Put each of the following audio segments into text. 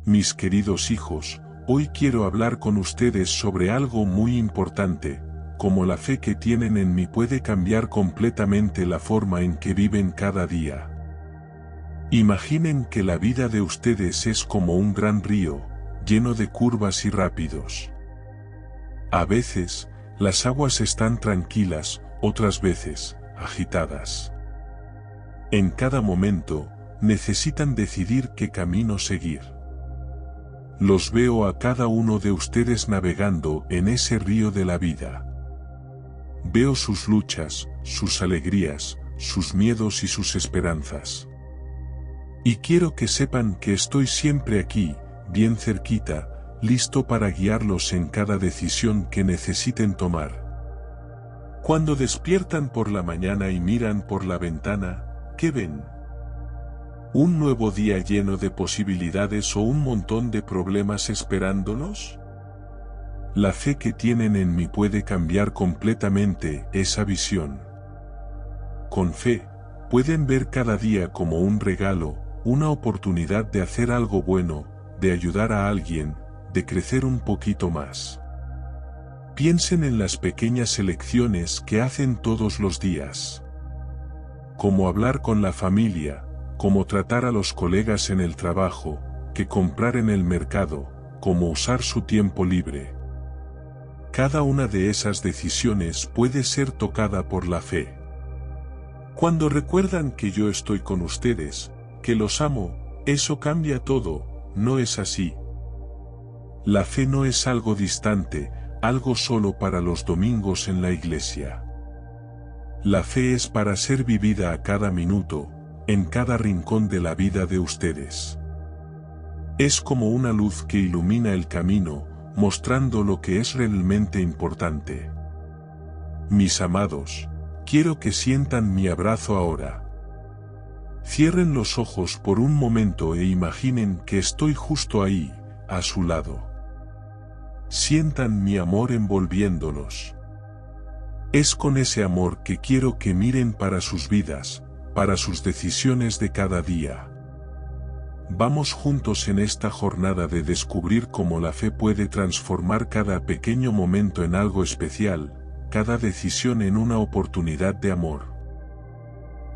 Mis queridos hijos, hoy quiero hablar con ustedes sobre algo muy importante, como la fe que tienen en mí puede cambiar completamente la forma en que viven cada día. Imaginen que la vida de ustedes es como un gran río, lleno de curvas y rápidos. A veces, las aguas están tranquilas, otras veces, agitadas. En cada momento, necesitan decidir qué camino seguir. Los veo a cada uno de ustedes navegando en ese río de la vida. Veo sus luchas, sus alegrías, sus miedos y sus esperanzas. Y quiero que sepan que estoy siempre aquí, bien cerquita, listo para guiarlos en cada decisión que necesiten tomar. Cuando despiertan por la mañana y miran por la ventana, ¿qué ven? ¿Un nuevo día lleno de posibilidades o un montón de problemas esperándolos? La fe que tienen en mí puede cambiar completamente esa visión. Con fe, pueden ver cada día como un regalo, una oportunidad de hacer algo bueno, de ayudar a alguien, de crecer un poquito más. Piensen en las pequeñas elecciones que hacen todos los días. Cómo hablar con la familia, cómo tratar a los colegas en el trabajo, qué comprar en el mercado, cómo usar su tiempo libre. Cada una de esas decisiones puede ser tocada por la fe. Cuando recuerdan que yo estoy con ustedes, que los amo, eso cambia todo, ¿no es así? La fe no es algo distante, algo solo para los domingos en la iglesia. La fe es para ser vivida a cada minuto, en cada rincón de la vida de ustedes. Es como una luz que ilumina el camino, mostrando lo que es realmente importante. Mis amados, quiero que sientan mi abrazo ahora. Cierren los ojos por un momento e imaginen que estoy justo ahí, a su lado. Sientan mi amor envolviéndolos. Es con ese amor que quiero que miren para sus vidas, para sus decisiones de cada día. Vamos juntos en esta jornada de descubrir cómo la fe puede transformar cada pequeño momento en algo especial, cada decisión en una oportunidad de amor.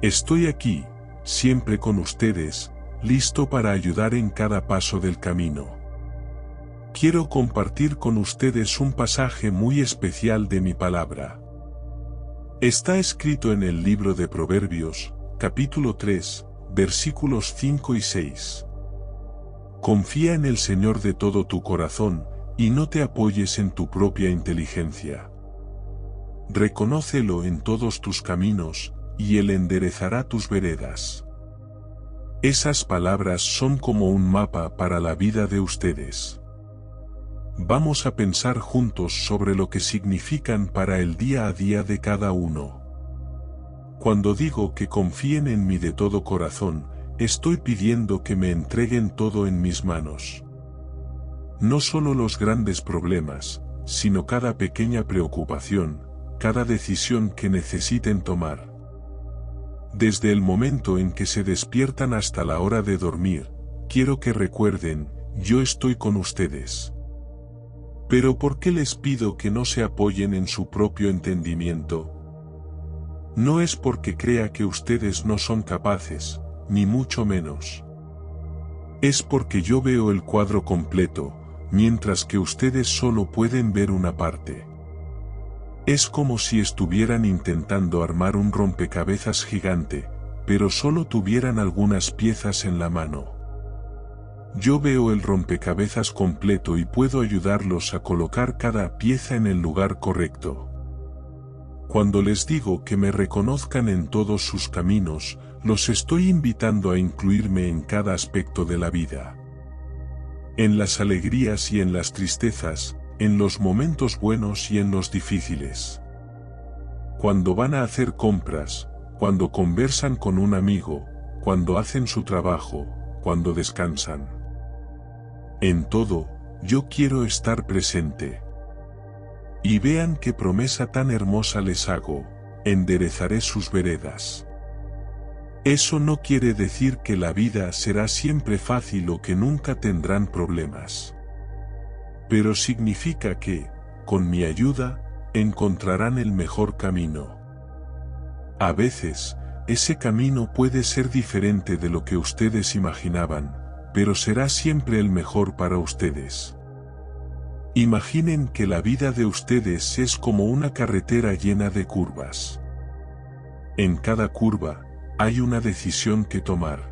Estoy aquí, siempre con ustedes, listo para ayudar en cada paso del camino. Quiero compartir con ustedes un pasaje muy especial de mi palabra. Está escrito en el libro de Proverbios, capítulo 3, versículos 5 y 6. Confía en el Señor de todo tu corazón, y no te apoyes en tu propia inteligencia. Reconócelo en todos tus caminos, y Él enderezará tus veredas. Esas palabras son como un mapa para la vida de ustedes. Vamos a pensar juntos sobre lo que significan para el día a día de cada uno. Cuando digo que confíen en mí de todo corazón, estoy pidiendo que me entreguen todo en mis manos. No solo los grandes problemas, sino cada pequeña preocupación, cada decisión que necesiten tomar. Desde el momento en que se despiertan hasta la hora de dormir, quiero que recuerden, yo estoy con ustedes. Pero ¿por qué les pido que no se apoyen en su propio entendimiento? No es porque crea que ustedes no son capaces, ni mucho menos. Es porque yo veo el cuadro completo, mientras que ustedes solo pueden ver una parte. Es como si estuvieran intentando armar un rompecabezas gigante, pero solo tuvieran algunas piezas en la mano. Yo veo el rompecabezas completo y puedo ayudarlos a colocar cada pieza en el lugar correcto. Cuando les digo que me reconozcan en todos sus caminos, los estoy invitando a incluirme en cada aspecto de la vida. En las alegrías y en las tristezas, en los momentos buenos y en los difíciles. Cuando van a hacer compras, cuando conversan con un amigo, cuando hacen su trabajo, cuando descansan. En todo, yo quiero estar presente. Y vean qué promesa tan hermosa les hago, enderezaré sus veredas. Eso no quiere decir que la vida será siempre fácil o que nunca tendrán problemas. Pero significa que, con mi ayuda, encontrarán el mejor camino. A veces, ese camino puede ser diferente de lo que ustedes imaginaban, pero será siempre el mejor para ustedes. Imaginen que la vida de ustedes es como una carretera llena de curvas. En cada curva, hay una decisión que tomar.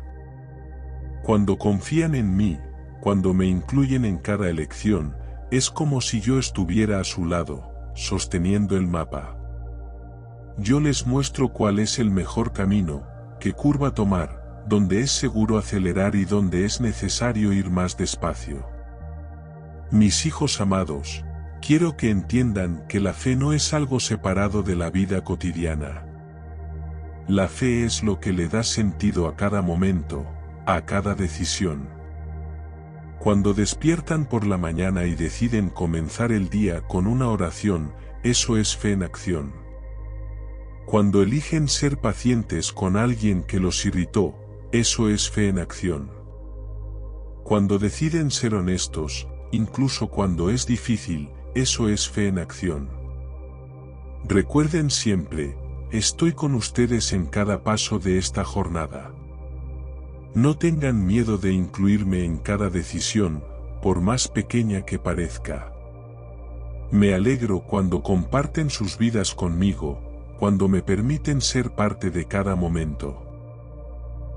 Cuando confían en mí, cuando me incluyen en cada elección, es como si yo estuviera a su lado, sosteniendo el mapa. Yo les muestro cuál es el mejor camino, qué curva tomar, dónde es seguro acelerar y dónde es necesario ir más despacio. Mis hijos amados, quiero que entiendan que la fe no es algo separado de la vida cotidiana. La fe es lo que le da sentido a cada momento, a cada decisión. Cuando despiertan por la mañana y deciden comenzar el día con una oración, eso es fe en acción. Cuando eligen ser pacientes con alguien que los irritó, eso es fe en acción. Cuando deciden ser honestos, incluso cuando es difícil, eso es fe en acción. Recuerden siempre, estoy con ustedes en cada paso de esta jornada. No tengan miedo de incluirme en cada decisión, por más pequeña que parezca. Me alegro cuando comparten sus vidas conmigo, cuando me permiten ser parte de cada momento.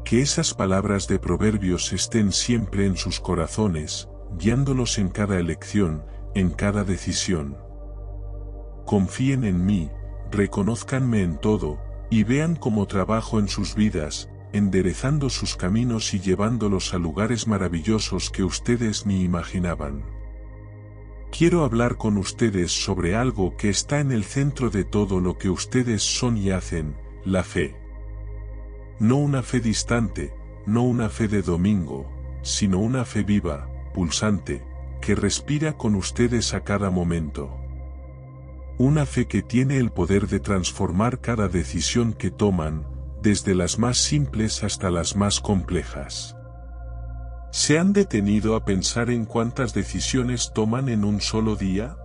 Que esas palabras de Proverbios estén siempre en sus corazones, guiándolos en cada elección, en cada decisión. Confíen en mí, reconózcanme en todo, y vean cómo trabajo en sus vidas, enderezando sus caminos y llevándolos a lugares maravillosos que ustedes ni imaginaban. Quiero hablar con ustedes sobre algo que está en el centro de todo lo que ustedes son y hacen, la fe. No una fe distante, no una fe de domingo, sino una fe viva, pulsante, que respira con ustedes a cada momento. Una fe que tiene el poder de transformar cada decisión que toman, desde las más simples hasta las más complejas. ¿Se han detenido a pensar en cuántas decisiones toman en un solo día?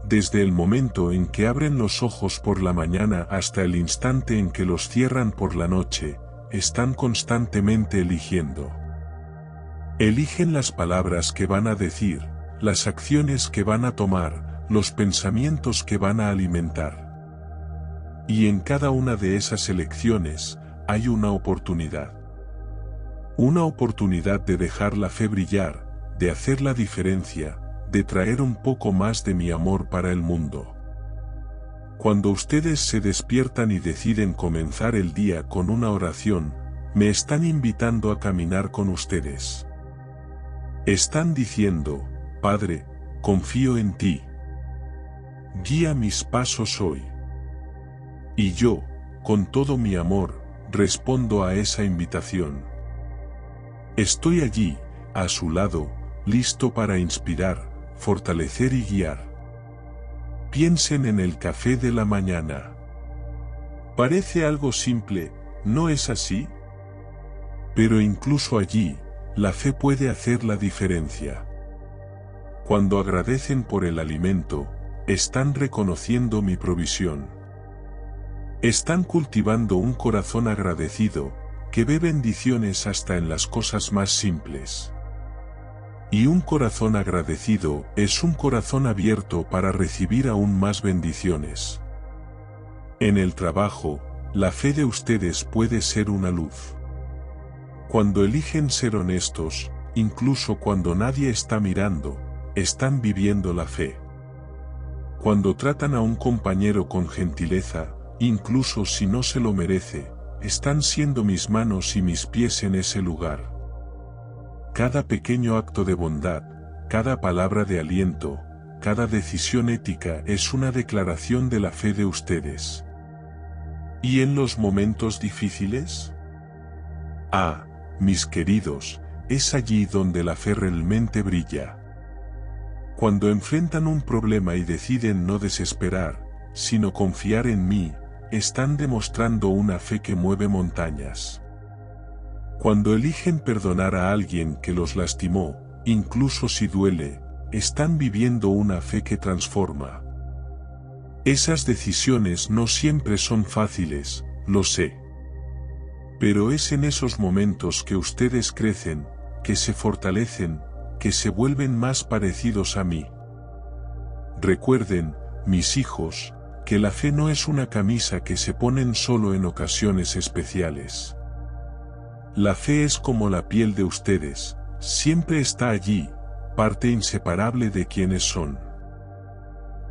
Desde el momento en que abren los ojos por la mañana hasta el instante en que los cierran por la noche, están constantemente eligiendo. Eligen las palabras que van a decir, las acciones que van a tomar, los pensamientos que van a alimentar. Y en cada una de esas elecciones, hay una oportunidad. Una oportunidad de dejar la fe brillar, de hacer la diferencia, de traer un poco más de mi amor para el mundo. Cuando ustedes se despiertan y deciden comenzar el día con una oración, me están invitando a caminar con ustedes. Están diciendo, Padre, confío en ti. Guía mis pasos hoy. Y yo, con todo mi amor, respondo a esa invitación. Estoy allí, a su lado, listo para inspirar, fortalecer y guiar. Piensen en el café de la mañana. Parece algo simple, ¿no es así? Pero incluso allí, la fe puede hacer la diferencia. Cuando agradecen por el alimento, están reconociendo mi provisión. Están cultivando un corazón agradecido, que ve bendiciones hasta en las cosas más simples. Y un corazón agradecido es un corazón abierto para recibir aún más bendiciones. En el trabajo, la fe de ustedes puede ser una luz. Cuando eligen ser honestos, incluso cuando nadie está mirando, están viviendo la fe. Cuando tratan a un compañero con gentileza, incluso si no se lo merece, están siendo mis manos y mis pies en ese lugar. Cada pequeño acto de bondad, cada palabra de aliento, cada decisión ética es una declaración de la fe de ustedes. ¿Y en los momentos difíciles? Ah, mis queridos, es allí donde la fe realmente brilla. Cuando enfrentan un problema y deciden no desesperar, sino confiar en mí, están demostrando una fe que mueve montañas. Cuando eligen perdonar a alguien que los lastimó, incluso si duele, están viviendo una fe que transforma. Esas decisiones no siempre son fáciles, lo sé. Pero es en esos momentos que ustedes crecen, que se fortalecen, que se vuelven más parecidos a mí. Recuerden, mis hijos, que la fe no es una camisa que se ponen solo en ocasiones especiales. La fe es como la piel de ustedes, siempre está allí, parte inseparable de quienes son.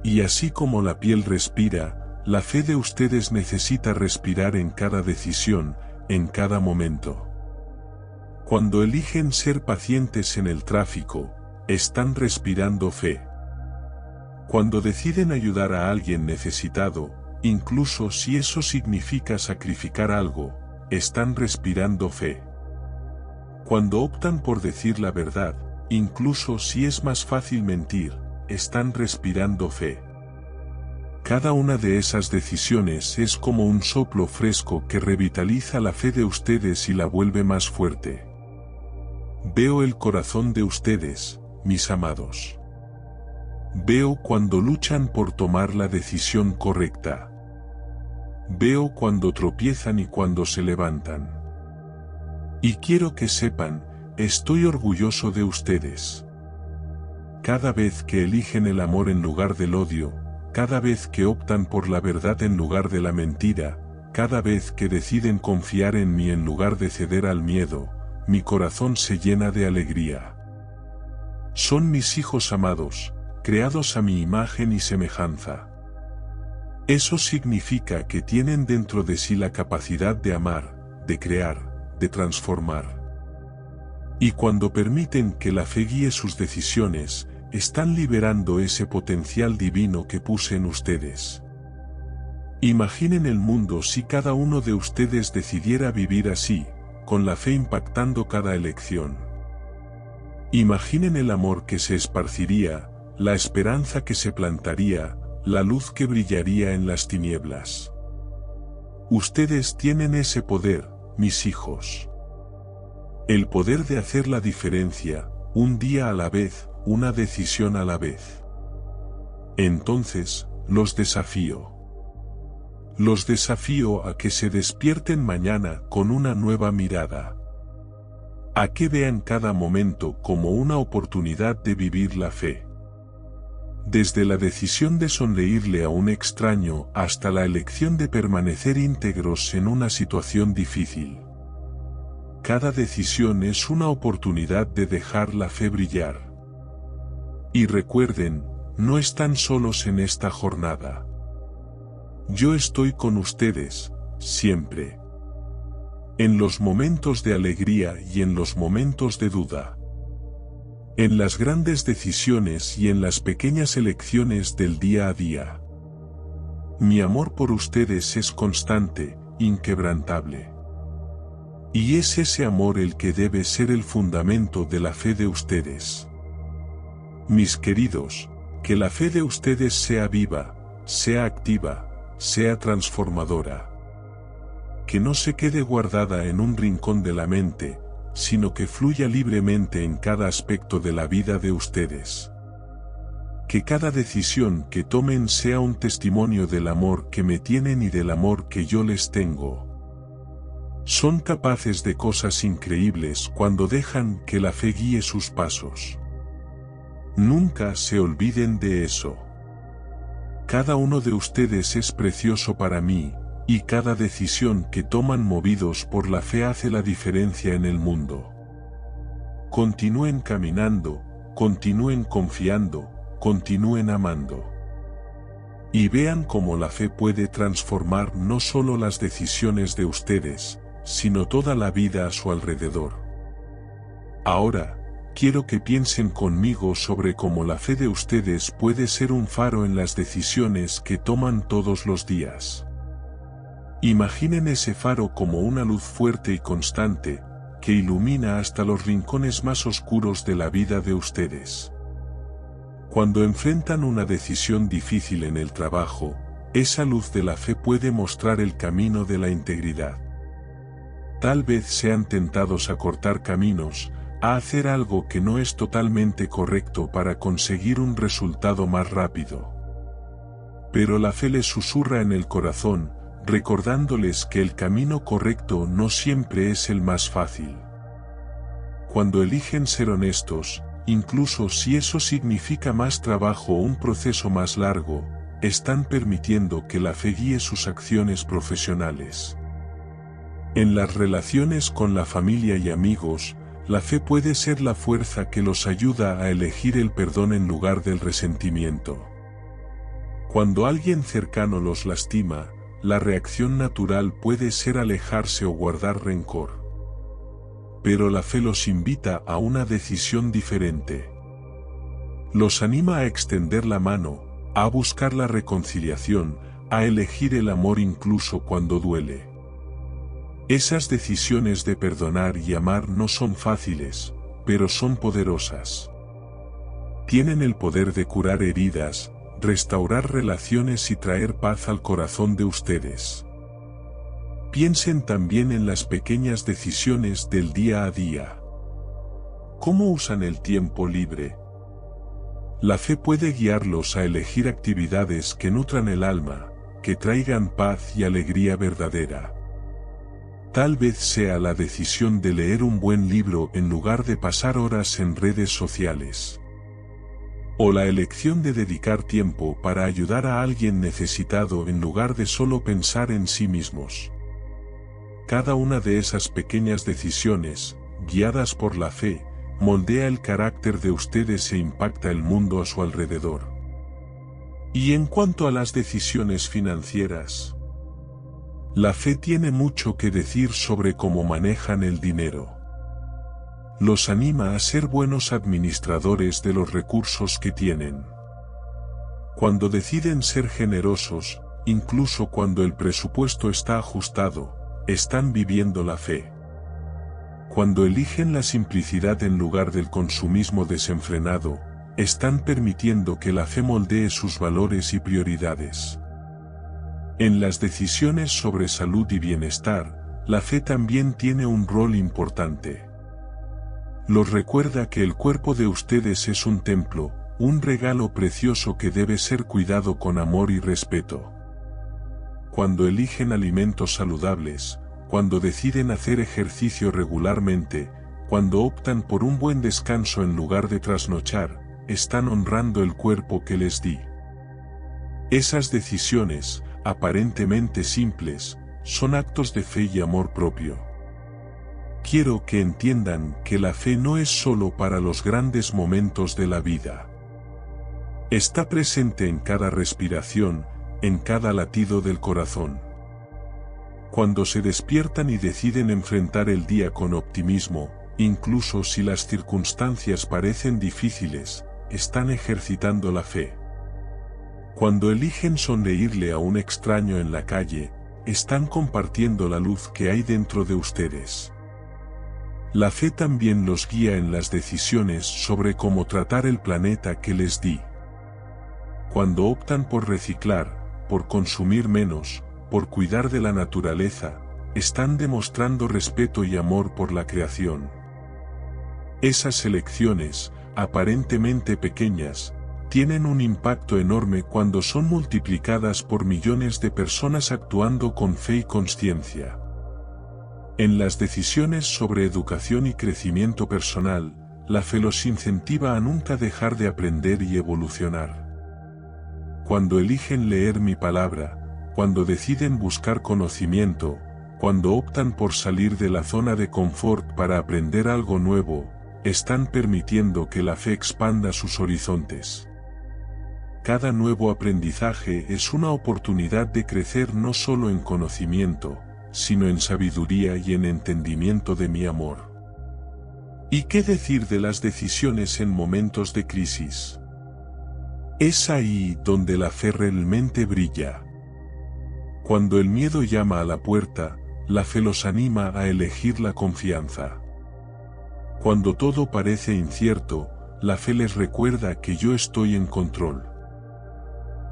Y así como la piel respira, la fe de ustedes necesita respirar en cada decisión, en cada momento. Cuando eligen ser pacientes en el tráfico, están respirando fe. Cuando deciden ayudar a alguien necesitado, incluso si eso significa sacrificar algo, están respirando fe. Cuando optan por decir la verdad, incluso si es más fácil mentir, están respirando fe. Cada una de esas decisiones es como un soplo fresco que revitaliza la fe de ustedes y la vuelve más fuerte. Veo el corazón de ustedes, mis amados. Veo cuando luchan por tomar la decisión correcta. Veo cuando tropiezan y cuando se levantan. Y quiero que sepan, estoy orgulloso de ustedes. Cada vez que eligen el amor en lugar del odio, cada vez que optan por la verdad en lugar de la mentira, cada vez que deciden confiar en mí en lugar de ceder al miedo, mi corazón se llena de alegría. Son mis hijos amados, creados a mi imagen y semejanza. Eso significa que tienen dentro de sí la capacidad de amar, de crear, de transformar. Y cuando permiten que la fe guíe sus decisiones, están liberando ese potencial divino que puse en ustedes. Imaginen el mundo si cada uno de ustedes decidiera vivir así, con la fe impactando cada elección. Imaginen el amor que se esparciría, la esperanza que se plantaría, la luz que brillaría en las tinieblas. Ustedes tienen ese poder, mis hijos. El poder de hacer la diferencia, un día a la vez, una decisión a la vez. Entonces, los desafío. Los desafío a que se despierten mañana con una nueva mirada. A que vean cada momento como una oportunidad de vivir la fe. Desde la decisión de sonreírle a un extraño hasta la elección de permanecer íntegros en una situación difícil. Cada decisión es una oportunidad de dejar la fe brillar. Y recuerden, no están solos en esta jornada. Yo estoy con ustedes, siempre. En los momentos de alegría y en los momentos de duda. En las grandes decisiones y en las pequeñas elecciones del día a día. Mi amor por ustedes es constante, inquebrantable. Y es ese amor el que debe ser el fundamento de la fe de ustedes. Mis queridos, que la fe de ustedes sea viva, sea activa, sea transformadora. Que no se quede guardada en un rincón de la mente, sino que fluya libremente en cada aspecto de la vida de ustedes. Que cada decisión que tomen sea un testimonio del amor que me tienen y del amor que yo les tengo. Son capaces de cosas increíbles cuando dejan que la fe guíe sus pasos. Nunca se olviden de eso. Cada uno de ustedes es precioso para mí, y cada decisión que toman movidos por la fe hace la diferencia en el mundo. Continúen caminando, continúen confiando, continúen amando. Y vean cómo la fe puede transformar no solo las decisiones de ustedes, sino toda la vida a su alrededor. Ahora, quiero que piensen conmigo sobre cómo la fe de ustedes puede ser un faro en las decisiones que toman todos los días. Imaginen ese faro como una luz fuerte y constante, que ilumina hasta los rincones más oscuros de la vida de ustedes. Cuando enfrentan una decisión difícil en el trabajo, Esa luz de la fe puede mostrar el camino de la integridad. Tal vez sean tentados a cortar caminos, a hacer algo que no es totalmente correcto para conseguir un resultado más rápido. Pero la fe les susurra en el corazón, recordándoles que el camino correcto no siempre es el más fácil. Cuando eligen ser honestos, incluso si eso significa más trabajo o un proceso más largo, están permitiendo que la fe guíe sus acciones profesionales. En las relaciones con la familia y amigos, la fe puede ser la fuerza que los ayuda a elegir el perdón en lugar del resentimiento. Cuando alguien cercano los lastima, la reacción natural puede ser alejarse o guardar rencor. Pero la fe los invita a una decisión diferente. Los anima a extender la mano, a buscar la reconciliación, a elegir el amor incluso cuando duele. Esas decisiones de perdonar y amar no son fáciles, pero son poderosas. Tienen el poder de curar heridas, restaurar relaciones y traer paz al corazón de ustedes. Piensen también en las pequeñas decisiones del día a día. ¿Cómo usan el tiempo libre? La fe puede guiarlos a elegir actividades que nutran el alma, que traigan paz y alegría verdadera. Tal vez sea la decisión de leer un buen libro en lugar de pasar horas en redes sociales. O la elección de dedicar tiempo para ayudar a alguien necesitado en lugar de solo pensar en sí mismos. Cada una de esas pequeñas decisiones, guiadas por la fe, moldea el carácter de ustedes e impacta el mundo a su alrededor. Y en cuanto a las decisiones financieras, la fe tiene mucho que decir sobre cómo manejan el dinero. Los anima a ser buenos administradores de los recursos que tienen. Cuando deciden ser generosos, incluso cuando el presupuesto está ajustado, están viviendo la fe. Cuando eligen la simplicidad en lugar del consumismo desenfrenado, están permitiendo que la fe moldee sus valores y prioridades. En las decisiones sobre salud y bienestar, la fe también tiene un rol importante. Los recuerda que el cuerpo de ustedes es un templo, un regalo precioso que debe ser cuidado con amor y respeto. Cuando eligen alimentos saludables, cuando deciden hacer ejercicio regularmente, cuando optan por un buen descanso en lugar de trasnochar, están honrando el cuerpo que les di. Esas decisiones, aparentemente simples, son actos de fe y amor propio. Quiero que entiendan que la fe no es solo para los grandes momentos de la vida. Está presente en cada respiración, en cada latido del corazón. Cuando se despiertan y deciden enfrentar el día con optimismo, incluso si las circunstancias parecen difíciles, están ejercitando la fe. Cuando eligen sonreírle a un extraño en la calle, están compartiendo la luz que hay dentro de ustedes. La fe también los guía en las decisiones sobre cómo tratar el planeta que les di. Cuando optan por reciclar, por consumir menos, por cuidar de la naturaleza, están demostrando respeto y amor por la creación. Esas elecciones, aparentemente pequeñas, tienen un impacto enorme cuando son multiplicadas por millones de personas actuando con fe y conciencia. En las decisiones sobre educación y crecimiento personal, la fe los incentiva a nunca dejar de aprender y evolucionar. Cuando eligen leer mi palabra, cuando deciden buscar conocimiento, cuando optan por salir de la zona de confort para aprender algo nuevo, están permitiendo que la fe expanda sus horizontes. Cada nuevo aprendizaje es una oportunidad de crecer no solo en conocimiento, sino en sabiduría y en entendimiento de mi amor. ¿Y qué decir de las decisiones en momentos de crisis? Es ahí donde la fe realmente brilla. Cuando el miedo llama a la puerta, la fe los anima a elegir la confianza. Cuando todo parece incierto, la fe les recuerda que yo estoy en control.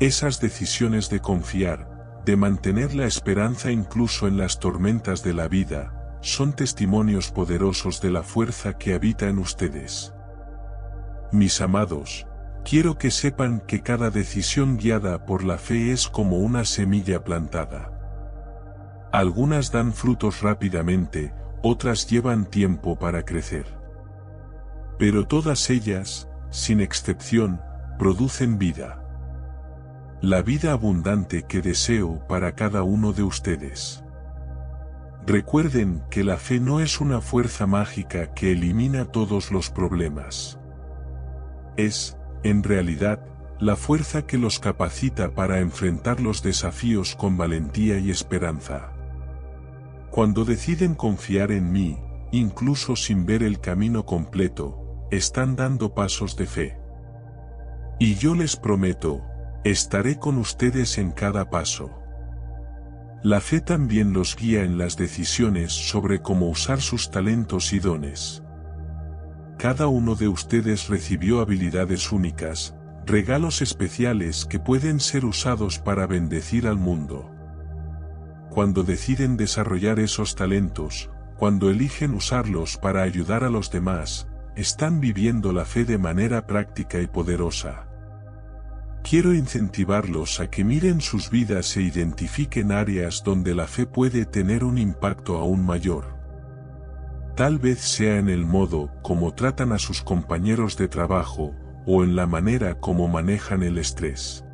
Esas decisiones de confiar, de mantener la esperanza incluso en las tormentas de la vida, son testimonios poderosos de la fuerza que habita en ustedes. Mis amados, quiero que sepan que cada decisión guiada por la fe es como una semilla plantada. Algunas dan frutos rápidamente, otras llevan tiempo para crecer. Pero todas ellas, sin excepción, producen vida. La vida abundante que deseo para cada uno de ustedes. Recuerden que la fe no es una fuerza mágica que elimina todos los problemas. Es, en realidad, la fuerza que los capacita para enfrentar los desafíos con valentía y esperanza. Cuando deciden confiar en mí, incluso sin ver el camino completo, están dando pasos de fe. Y yo les prometo, estaré con ustedes en cada paso. La fe también los guía en las decisiones sobre cómo usar sus talentos y dones. Cada uno de ustedes recibió habilidades únicas, regalos especiales que pueden ser usados para bendecir al mundo. Cuando deciden desarrollar esos talentos, cuando eligen usarlos para ayudar a los demás, están viviendo la fe de manera práctica y poderosa. Quiero incentivarlos a que miren sus vidas e identifiquen áreas donde la fe puede tener un impacto aún mayor. Tal vez sea en el modo como tratan a sus compañeros de trabajo, o en la manera como manejan el estrés.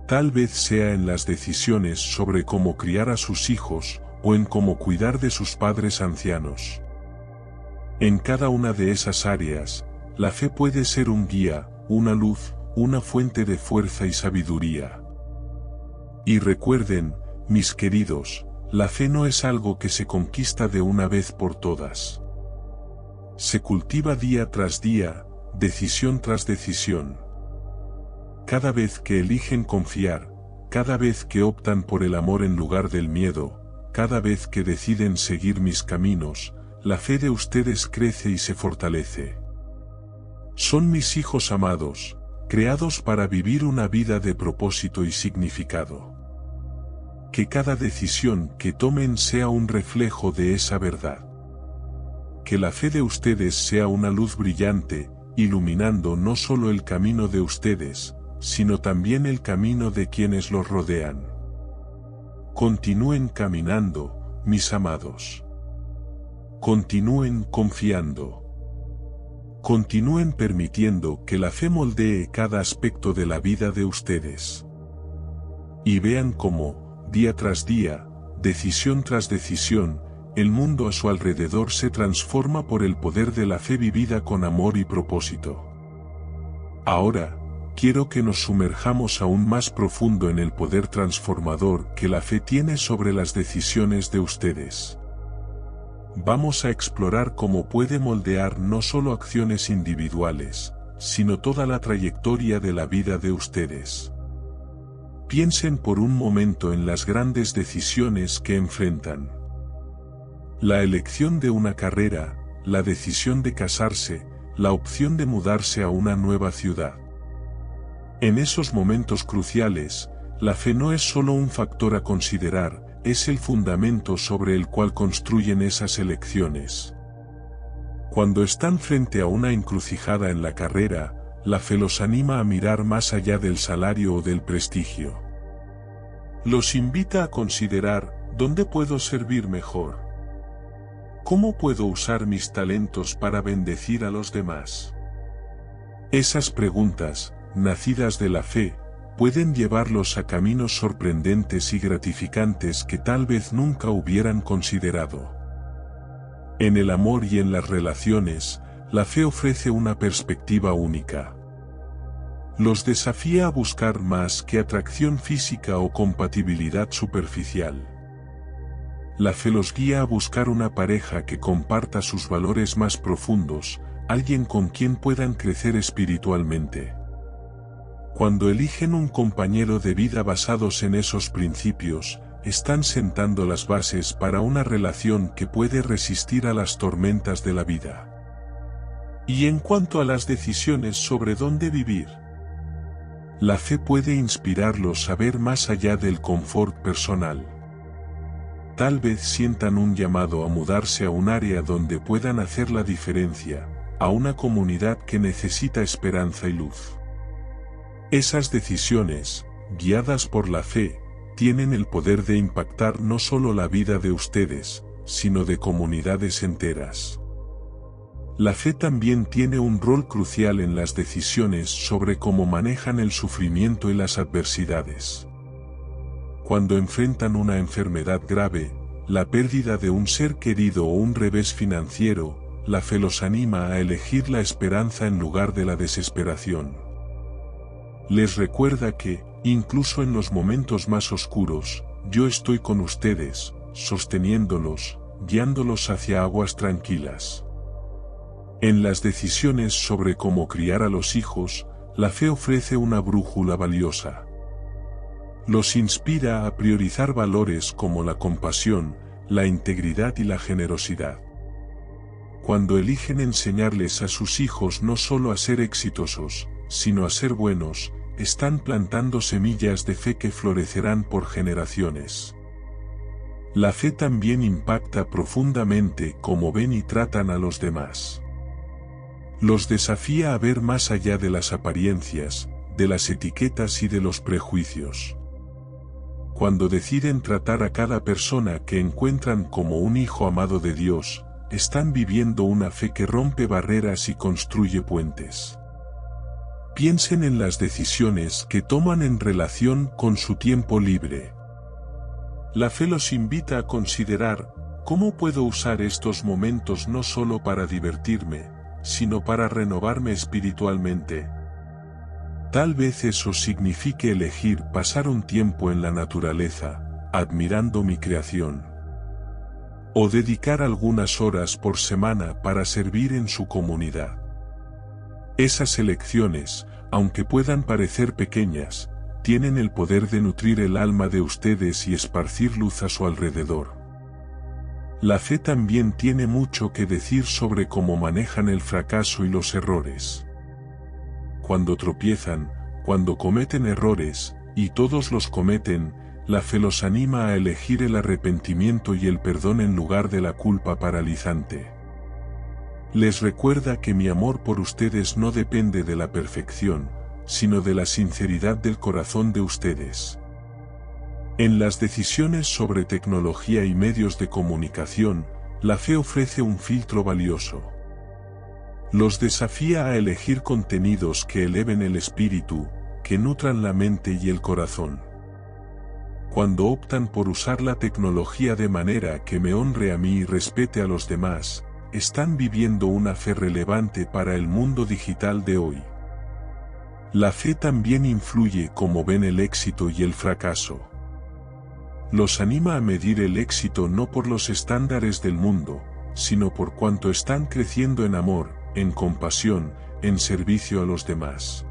Tal vez sea en las decisiones sobre cómo criar a sus hijos, o en cómo cuidar de sus padres ancianos. En cada una de esas áreas, la fe puede ser un guía, una luz, una fuente de fuerza y sabiduría. Y recuerden, mis queridos, la fe no es algo que se conquista de una vez por todas. Se cultiva día tras día, decisión tras decisión. Cada vez que eligen confiar, cada vez que optan por el amor en lugar del miedo, cada vez que deciden seguir mis caminos, la fe de ustedes crece y se fortalece. Son mis hijos amados, creados para vivir una vida de propósito y significado. Que cada decisión que tomen sea un reflejo de esa verdad. Que la fe de ustedes sea una luz brillante, iluminando no solo el camino de ustedes, sino también el camino de quienes los rodean. Continúen caminando, mis amados. Continúen confiando. Continúen permitiendo que la fe moldee cada aspecto de la vida de ustedes. Y vean cómo, día tras día, decisión tras decisión, el mundo a su alrededor se transforma por el poder de la fe vivida con amor y propósito. Ahora, quiero que nos sumerjamos aún más profundo en el poder transformador que la fe tiene sobre las decisiones de ustedes. Vamos a explorar cómo puede moldear no solo acciones individuales, sino toda la trayectoria de la vida de ustedes. Piensen por un momento en las grandes decisiones que enfrentan. La elección de una carrera, la decisión de casarse, la opción de mudarse a una nueva ciudad. En esos momentos cruciales, la fe no es solo un factor a considerar, es el fundamento sobre el cual construyen esas elecciones. Cuando están frente a una encrucijada en la carrera, la fe los anima a mirar más allá del salario o del prestigio. Los invita a considerar, ¿dónde puedo servir mejor? ¿Cómo puedo usar mis talentos para bendecir a los demás? Esas preguntas, nacidas de la fe, pueden llevarlos a caminos sorprendentes y gratificantes que tal vez nunca hubieran considerado. En el amor y en las relaciones, la fe ofrece una perspectiva única. Los desafía a buscar más que atracción física o compatibilidad superficial. La fe los guía a buscar una pareja que comparta sus valores más profundos, alguien con quien puedan crecer espiritualmente. Cuando eligen un compañero de vida basados en esos principios, están sentando las bases para una relación que puede resistir a las tormentas de la vida. Y en cuanto a las decisiones sobre dónde vivir, La fe puede inspirarlos a ver más allá del confort personal. Tal vez sientan un llamado a mudarse a un área donde puedan hacer la diferencia, a una comunidad que necesita esperanza y luz. Esas decisiones, guiadas por la fe, tienen el poder de impactar no solo la vida de ustedes, sino de comunidades enteras. La fe también tiene un rol crucial en las decisiones sobre cómo manejan el sufrimiento y las adversidades. Cuando enfrentan una enfermedad grave, la pérdida de un ser querido o un revés financiero, la fe los anima a elegir la esperanza en lugar de la desesperación. Les recuerda que, incluso en los momentos más oscuros, yo estoy con ustedes, sosteniéndolos, guiándolos hacia aguas tranquilas. En las decisiones sobre cómo criar a los hijos, la fe ofrece una brújula valiosa. Los inspira a priorizar valores como la compasión, la integridad y la generosidad. Cuando eligen enseñarles a sus hijos no solo a ser exitosos, sino a ser buenos, están plantando semillas de fe que florecerán por generaciones. La fe también impacta profundamente cómo ven y tratan a los demás. Los desafía a ver más allá de las apariencias, de las etiquetas y de los prejuicios. Cuando deciden tratar a cada persona que encuentran como un hijo amado de Dios, están viviendo una fe que rompe barreras y construye puentes. Piensen en las decisiones que toman en relación con su tiempo libre. La fe los invita a considerar, ¿cómo puedo usar estos momentos no solo para divertirme, sino para renovarme espiritualmente? Tal vez eso signifique elegir pasar un tiempo en la naturaleza, admirando mi creación. O dedicar algunas horas por semana para servir en su comunidad. Esas elecciones, aunque puedan parecer pequeñas, tienen el poder de nutrir el alma de ustedes y esparcir luz a su alrededor. La fe también tiene mucho que decir sobre cómo manejan el fracaso y los errores. Cuando tropiezan, cuando cometen errores, y todos los cometen, la fe los anima a elegir el arrepentimiento y el perdón en lugar de la culpa paralizante. Les recuerda que mi amor por ustedes no depende de la perfección, sino de la sinceridad del corazón de ustedes. En las decisiones sobre tecnología y medios de comunicación, la fe ofrece un filtro valioso. Los desafía a elegir contenidos que eleven el espíritu, que nutran la mente y el corazón. Cuando optan por usar la tecnología de manera que me honre a mí y respete a los demás, están viviendo una fe relevante para el mundo digital de hoy. La fe también influye cómo ven el éxito y el fracaso. Los anima a medir el éxito no por los estándares del mundo, sino por cuánto están creciendo en amor, en compasión, en servicio a los demás.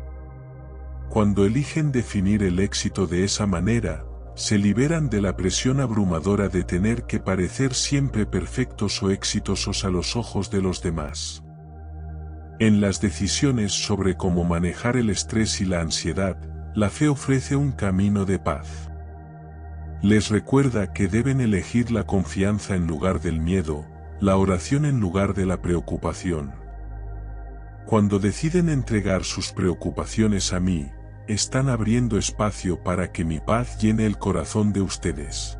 Cuando eligen definir el éxito de esa manera, se liberan de la presión abrumadora de tener que parecer siempre perfectos o exitosos a los ojos de los demás. En las decisiones sobre cómo manejar el estrés y la ansiedad, la fe ofrece un camino de paz. Les recuerda que deben elegir la confianza en lugar del miedo, la oración en lugar de la preocupación. Cuando deciden entregar sus preocupaciones a mí, están abriendo espacio para que mi paz llene el corazón de ustedes.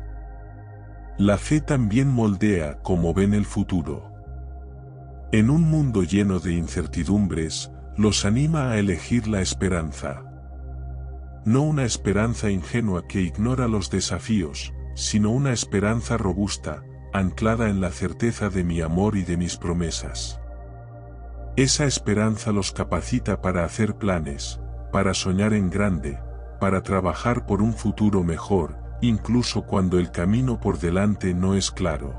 La fe también moldea cómo ven el futuro. En un mundo lleno de incertidumbres, los anima a elegir la esperanza. No una esperanza ingenua que ignora los desafíos, sino una esperanza robusta, anclada en la certeza de mi amor y de mis promesas. Esa esperanza los capacita para hacer planes, para soñar en grande, para trabajar por un futuro mejor, incluso cuando el camino por delante no es claro.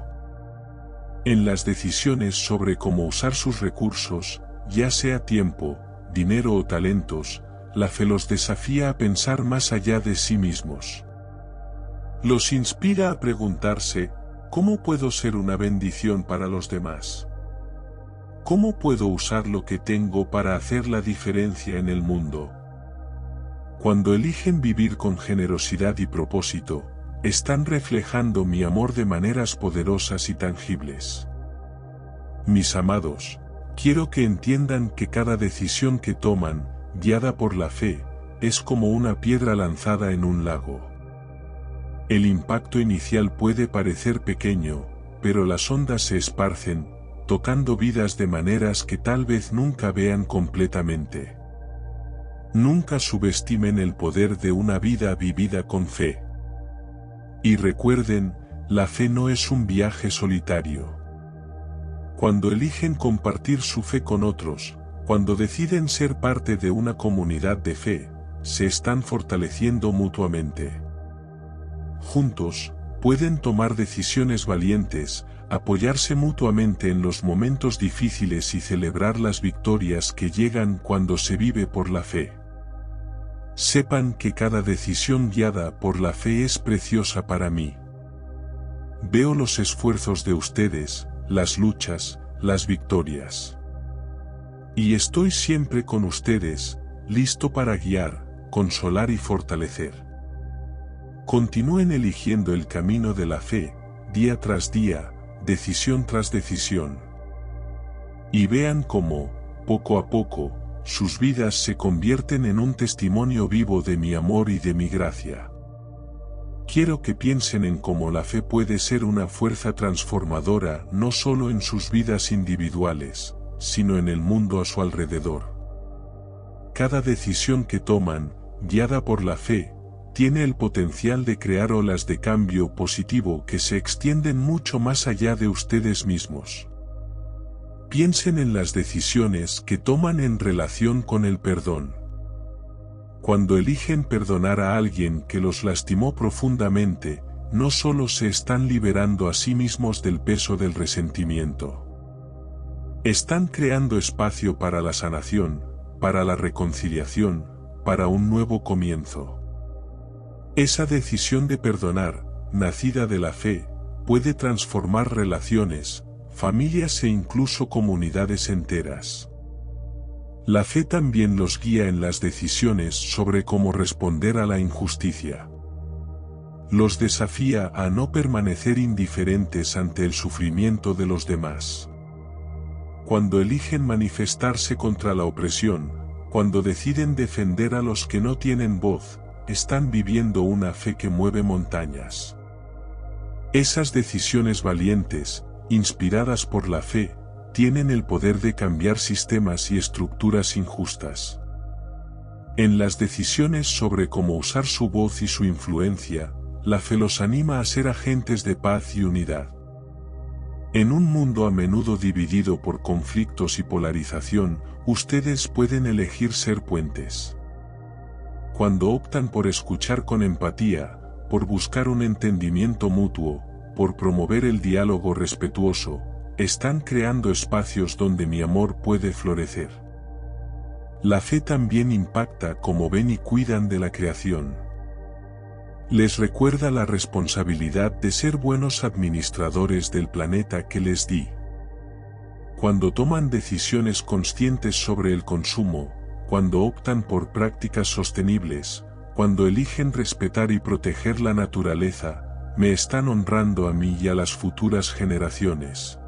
En las decisiones sobre cómo usar sus recursos, ya sea tiempo, dinero o talentos, la fe los desafía a pensar más allá de sí mismos. Los inspira a preguntarse, ¿cómo puedo ser una bendición para los demás? ¿Cómo puedo usar lo que tengo para hacer la diferencia en el mundo? Cuando eligen vivir con generosidad y propósito, están reflejando mi amor de maneras poderosas y tangibles. Mis amados, quiero que entiendan que cada decisión que toman, guiada por la fe, es como una piedra lanzada en un lago. El impacto inicial puede parecer pequeño, pero las ondas se esparcen, tocando vidas de maneras que tal vez nunca vean completamente. Nunca subestimen el poder de una vida vivida con fe. Y recuerden, la fe no es un viaje solitario. Cuando eligen compartir su fe con otros, cuando deciden ser parte de una comunidad de fe, se están fortaleciendo mutuamente. Juntos, pueden tomar decisiones valientes, apoyarse mutuamente en los momentos difíciles y celebrar las victorias que llegan cuando se vive por la fe. Sepan que cada decisión guiada por la fe es preciosa para mí. Veo los esfuerzos de ustedes, las luchas, las victorias. Y estoy siempre con ustedes, listo para guiar, consolar y fortalecer. Continúen eligiendo el camino de la fe, día tras día, decisión tras decisión. Y vean cómo, poco a poco, sus vidas se convierten en un testimonio vivo de mi amor y de mi gracia. Quiero que piensen en cómo la fe puede ser una fuerza transformadora no solo en sus vidas individuales, sino en el mundo a su alrededor. Cada decisión que toman, guiada por la fe, tiene el potencial de crear olas de cambio positivo que se extienden mucho más allá de ustedes mismos. Piensen en las decisiones que toman en relación con el perdón. Cuando eligen perdonar a alguien que los lastimó profundamente, no solo se están liberando a sí mismos del peso del resentimiento. Están creando espacio para la sanación, para la reconciliación, para un nuevo comienzo. Esa decisión de perdonar, nacida de la fe, puede transformar relaciones, familias e incluso comunidades enteras. La fe también los guía en las decisiones sobre cómo responder a la injusticia. Los desafía a no permanecer indiferentes ante el sufrimiento de los demás. Cuando eligen manifestarse contra la opresión, cuando deciden defender a los que no tienen voz, están viviendo una fe que mueve montañas. Esas decisiones valientes, inspiradas por la fe, tienen el poder de cambiar sistemas y estructuras injustas. En las decisiones sobre cómo usar su voz y su influencia, la fe los anima a ser agentes de paz y unidad. En un mundo a menudo dividido por conflictos y polarización, ustedes pueden elegir ser puentes. Cuando optan por escuchar con empatía, por buscar un entendimiento mutuo, por promover el diálogo respetuoso, están creando espacios donde mi amor puede florecer. La fe también impacta cómo ven y cuidan de la creación. Les recuerda la responsabilidad de ser buenos administradores del planeta que les di. Cuando toman decisiones conscientes sobre el consumo, cuando optan por prácticas sostenibles, cuando eligen respetar y proteger la naturaleza, me están honrando a mí y a las futuras generaciones.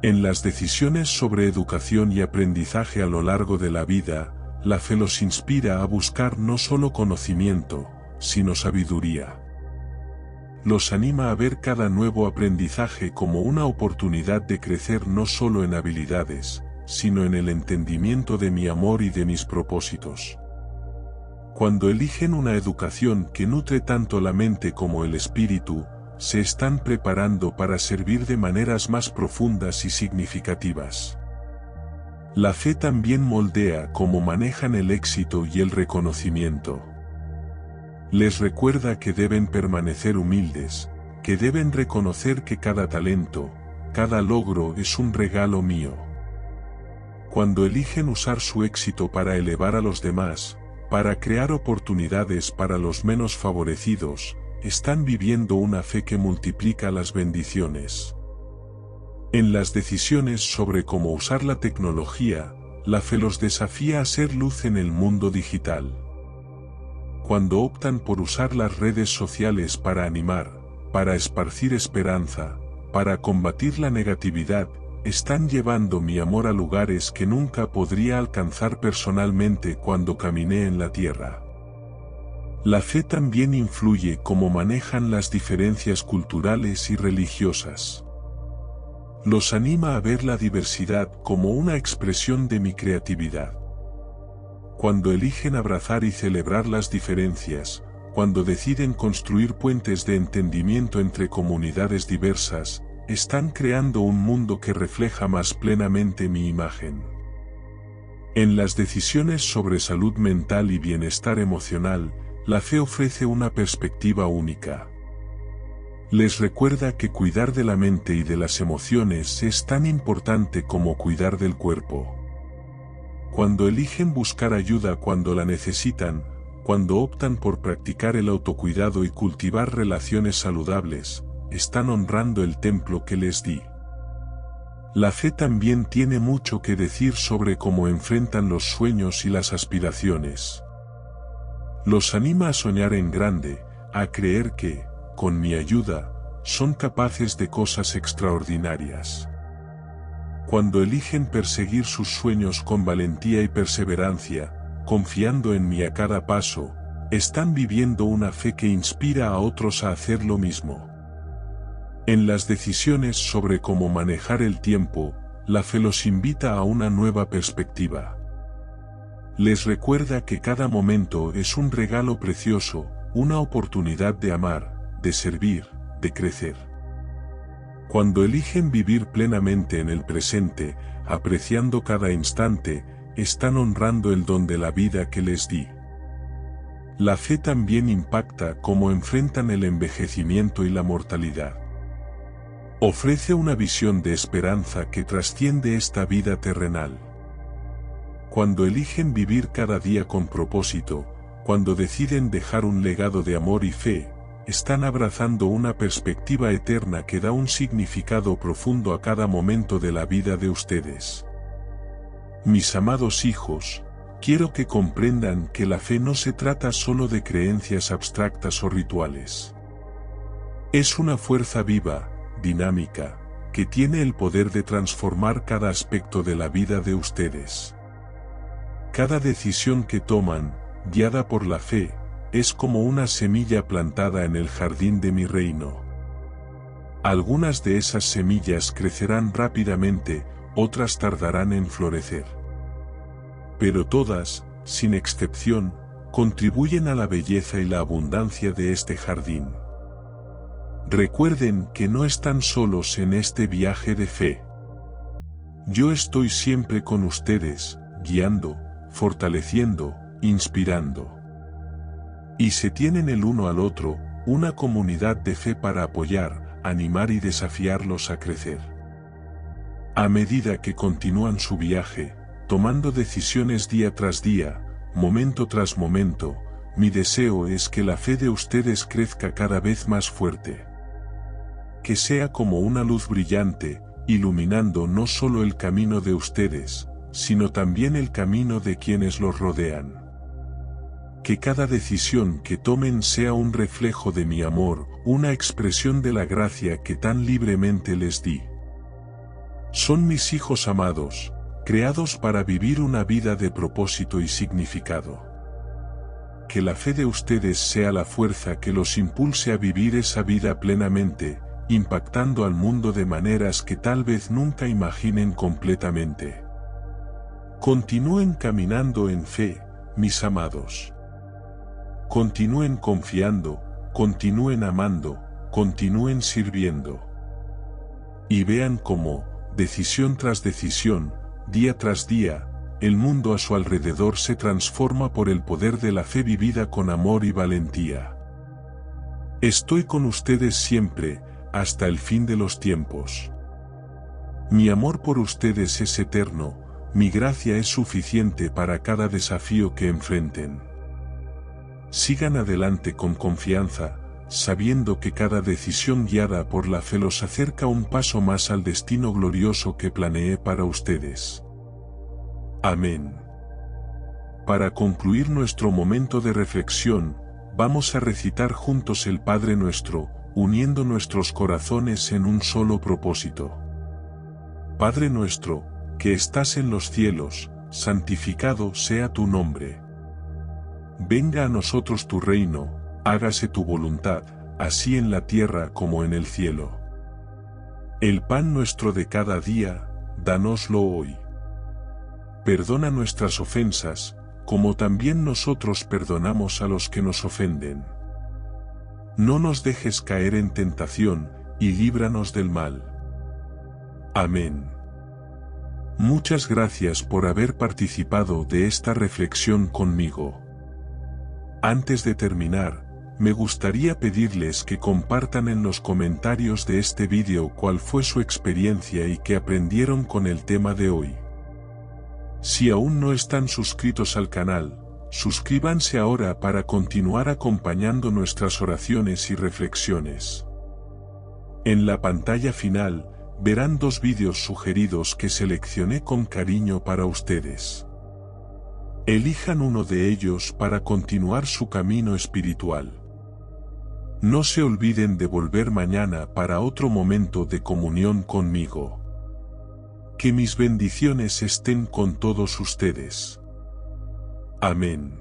En las decisiones sobre educación y aprendizaje a lo largo de la vida, la fe los inspira a buscar no solo conocimiento, sino sabiduría. Los anima a ver cada nuevo aprendizaje como una oportunidad de crecer no solo en habilidades, sino en el entendimiento de mi amor y de mis propósitos. Cuando eligen una educación que nutre tanto la mente como el espíritu, se están preparando para servir de maneras más profundas y significativas. La fe también moldea cómo manejan el éxito y el reconocimiento. Les recuerda que deben permanecer humildes, que deben reconocer que cada talento, cada logro es un regalo mío. Cuando eligen usar su éxito para elevar a los demás, para crear oportunidades para los menos favorecidos, están viviendo una fe que multiplica las bendiciones. En las decisiones sobre cómo usar la tecnología, la fe los desafía a ser luz en el mundo digital. cuando optan por usar las redes sociales para animar, para esparcir esperanza, para combatir la negatividad, están llevando mi amor a lugares que nunca podría alcanzar personalmente cuando caminé en la tierra. La fe también influye cómo manejan las diferencias culturales y religiosas. Los anima a ver la diversidad como una expresión de mi creatividad. Cuando eligen abrazar y celebrar las diferencias, cuando deciden construir puentes de entendimiento entre comunidades diversas, están creando un mundo que refleja más plenamente mi imagen. En las decisiones sobre salud mental y bienestar emocional, la fe ofrece una perspectiva única. Les recuerda que cuidar de la mente y de las emociones es tan importante como cuidar del cuerpo. Cuando eligen buscar ayuda cuando la necesitan, cuando optan por practicar el autocuidado y cultivar relaciones saludables, están honrando el templo que les di. La fe también tiene mucho que decir sobre cómo enfrentan los sueños y las aspiraciones. Los anima a soñar en grande, a creer que, con mi ayuda, son capaces de cosas extraordinarias. Cuando eligen perseguir sus sueños con valentía y perseverancia, confiando en mí a cada paso, están viviendo una fe que inspira a otros a hacer lo mismo. En las decisiones sobre cómo manejar el tiempo, la fe los invita a una nueva perspectiva. Les recuerda que cada momento es un regalo precioso, una oportunidad de amar, de servir, de crecer. Cuando eligen vivir plenamente en el presente, apreciando cada instante, están honrando el don de la vida que les di. La fe también impacta cómo enfrentan el envejecimiento y la mortalidad. Ofrece una visión de esperanza que trasciende esta vida terrenal. Cuando eligen vivir cada día con propósito, cuando deciden dejar un legado de amor y fe, están abrazando una perspectiva eterna que da un significado profundo a cada momento de la vida de ustedes. Mis amados hijos, quiero que comprendan que la fe no se trata solo de creencias abstractas o rituales. Es una fuerza viva, dinámica, que tiene el poder de transformar cada aspecto de la vida de ustedes. Cada decisión que toman, guiada por la fe, es como una semilla plantada en el jardín de mi reino. Algunas de esas semillas crecerán rápidamente, otras tardarán en florecer. Pero todas, sin excepción, contribuyen a la belleza y la abundancia de este jardín. Recuerden que no están solos en este viaje de fe. Yo estoy siempre con ustedes, guiando, fortaleciendo, inspirando. Y se tienen el uno al otro, una comunidad de fe para apoyar, animar y desafiarlos a crecer. A medida que continúan su viaje, tomando decisiones día tras día, momento tras momento, mi deseo es que la fe de ustedes crezca cada vez más fuerte. Que sea como una luz brillante, iluminando no solo el camino de ustedes, sino también el camino de quienes los rodean. Que cada decisión que tomen sea un reflejo de mi amor, una expresión de la gracia que tan libremente les di. Son mis hijos amados, creados para vivir una vida de propósito y significado. Que la fe de ustedes sea la fuerza que los impulse a vivir esa vida plenamente, impactando al mundo de maneras que tal vez nunca imaginen completamente. Continúen caminando en fe, mis amados. Continúen confiando, continúen amando, continúen sirviendo. Y vean cómo, decisión tras decisión, día tras día, el mundo a su alrededor se transforma por el poder de la fe vivida con amor y valentía. Estoy con ustedes siempre, hasta el fin de los tiempos. Mi amor por ustedes es eterno, mi gracia es suficiente para cada desafío que enfrenten. Sigan adelante con confianza, sabiendo que cada decisión guiada por la fe los acerca un paso más al destino glorioso que planeé para ustedes. Amén. Para concluir nuestro momento de reflexión, vamos a recitar juntos el Padre Nuestro, uniendo nuestros corazones en un solo propósito. Padre nuestro, que estás en los cielos, santificado sea tu nombre. Venga a nosotros tu reino, hágase tu voluntad, así en la tierra como en el cielo. El pan nuestro de cada día, dánoslo hoy. Perdona nuestras ofensas, como también nosotros perdonamos a los que nos ofenden. No nos dejes caer en tentación, y líbranos del mal. Amén. Muchas gracias por haber participado de esta reflexión conmigo. Antes de terminar, me gustaría pedirles que compartan en los comentarios de este vídeo cuál fue su experiencia y qué aprendieron con el tema de hoy. Si aún no están suscritos al canal, suscríbanse ahora para continuar acompañando nuestras oraciones y reflexiones. En la pantalla final, verán 2 vídeos sugeridos que seleccioné con cariño para ustedes. Elijan uno de ellos para continuar su camino espiritual. No se olviden de volver mañana para otro momento de comunión conmigo. Que mis bendiciones estén con todos ustedes. Amén.